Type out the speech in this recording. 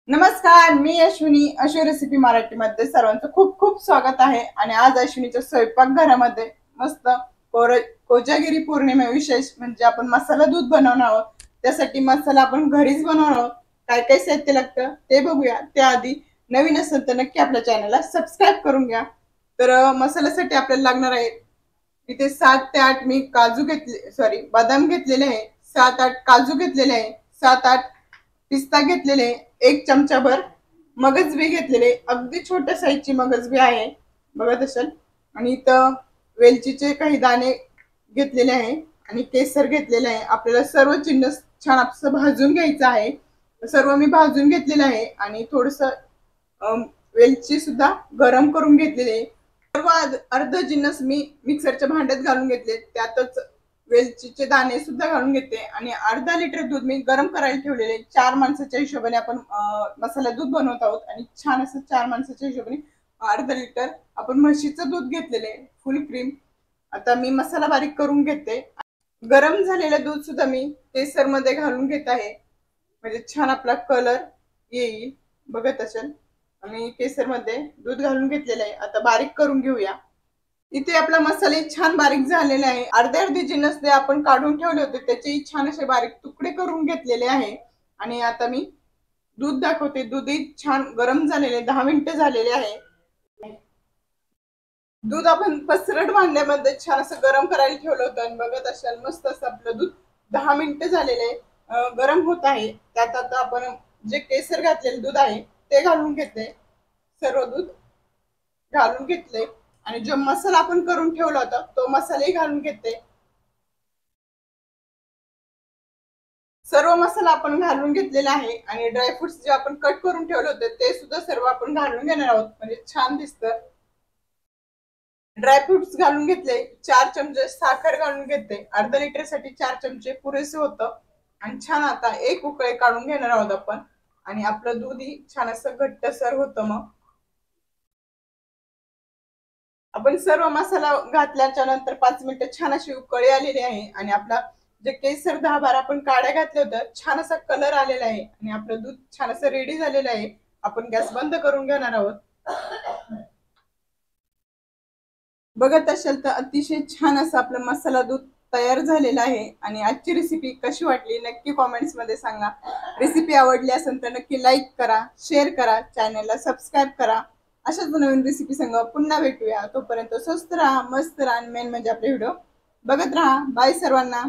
नमस्कार, मी अश्विनी. अश्विनी रेसिपी मराठीमध्ये सर्वांचं खूप खूप स्वागत आहे. आणि आज अश्विनीच्या स्वयंपाकघरामध्ये मस्त कोजागिरी पौर्णिमा विशेष म्हणजे आपण मसाला दूध बनवणार आहोत. त्यासाठी मसाला आपण घरीच बनवणार आहोत. काय काय साहित्य लागतं ते बघूया. त्याआधी नवीन असेल तर नक्की आपल्या चॅनलला सबस्क्राईब करून घ्या. तर मसाल्यासाठी आपल्याला लागणार आहे इथे 7 ते 8 मी काजू घेतले, सॉरी बदाम घेतलेले आहे. 7-8 काजू घेतलेले आहे. 7-8 पिस्ता घेतलेले, 1 चमचाभर मगज बी घेतलेले, अगदी छोट्या साईजची मगज बी आहे बघत असाल. आणि इथं वेलचीचे काही दाणे घेतलेले आहे आणि केसर घेतलेले आहे. आपल्याला सर्व जिन्नस छान असं भाजून घ्यायचं आहे. सर्व मी भाजून घेतलेलं आहे आणि थोडस वेलची सुद्धा गरम करून घेतलेली आहे. सर्व अर्ध जिन्नस मी मिक्सरच्या भांड्यात घालून घेतले, त्यातच वेलचीचे दाणे सुद्धा घालून घेते आणि अर्धा लिटर दूध मी गरम करायला ठेवलेले. 4 माणसाच्या हिशोबाने आपण मसाला दूध बनवत आहोत आणि छान असं 4 माणसाच्या हिशोबाने अर्धा लिटर आपण म्हशीचं दूध घेतलेले फुल क्रीम. आता मी मसाला बारीक करून घेते. गरम झालेलं दूध सुद्धा मी केसर मध्ये घालून घेत आहे म्हणजे छान आपला कलर येईल बघत असेल. आणि केसर मध्ये दूध घालून घेतलेलं आहे. आता बारीक करून घेऊया. इथे आपला मसाले छान बारीक झालेले आहे. अर्धे अर्धे जिन्नस जे आपण काढून ठेवले होते त्याचे छान असे बारीक तुकडे करून घेतलेले आहे. आणि आता मी दूध दाखवते. दूधही छान गरम झालेले, 10 मिनिटं झालेले आहे. दूध आपण पसरट भांड्यामध्ये छान असं गरम करायला ठेवलं होतं आणि बघत असाल मस्त असं आपलं दूध 10 मिनिटं झालेले गरम होत आहे. त्यात आता आपण जे केसर घातलेले दूध आहे ते घालून घेते. सर्व दूध घालून घेतले आणि जो मसाला आपण करून ठेवला होता तो मसालाही घालून घेते. सर्व मसाला आपण घालून घेतलेला आहे आणि ड्रायफ्रुट्स जे आपण कट करून ठेवले होते ते सुद्धा सर्व आपण घालून घेणार आहोत म्हणजे छान दिसतं. ड्रायफ्रुट्स घालून घेतले. 4 चमचे साखर घालून घेते. अर्धा लिटर साठी 4 चमचे पुरेसे होतं. आणि छान आता एक उकळी काढून घेणार आहोत आपण आणि आपलं दूधही छान असं घट्टसर होतं. मग आपण सर्व मसाला घातल्याच्या नंतर 5 मिनिटं छान अशी उकळी आलेली आहे आणि आपला जे केसर 10-12 आपण काड्या घातल्या होत्या छान असा कलर आलेला आहे आणि आपलं दूध छान असं रेडी झालेलं आहे. आपण गॅस बंद करून घेणार आहोत. बघत असेल तर अतिशय छान असं आपलं मसाला दूध तयार झालेला आहे. आणि आजची रेसिपी कशी वाटली नक्की कमेंट्स मध्ये सांगा. रेसिपी आवडली असेल तर नक्की लाईक करा, शेअर करा, चॅनलला सबस्क्राईब करा. अशाच नवीन रेसिपी संग पुन्हा भेटूया. तोपर्यंत स्वस्त राहा, मस्त राहा आणि मेन म्हणजे आपले व्हिडिओ बघत राहा. बाय सर्वांना.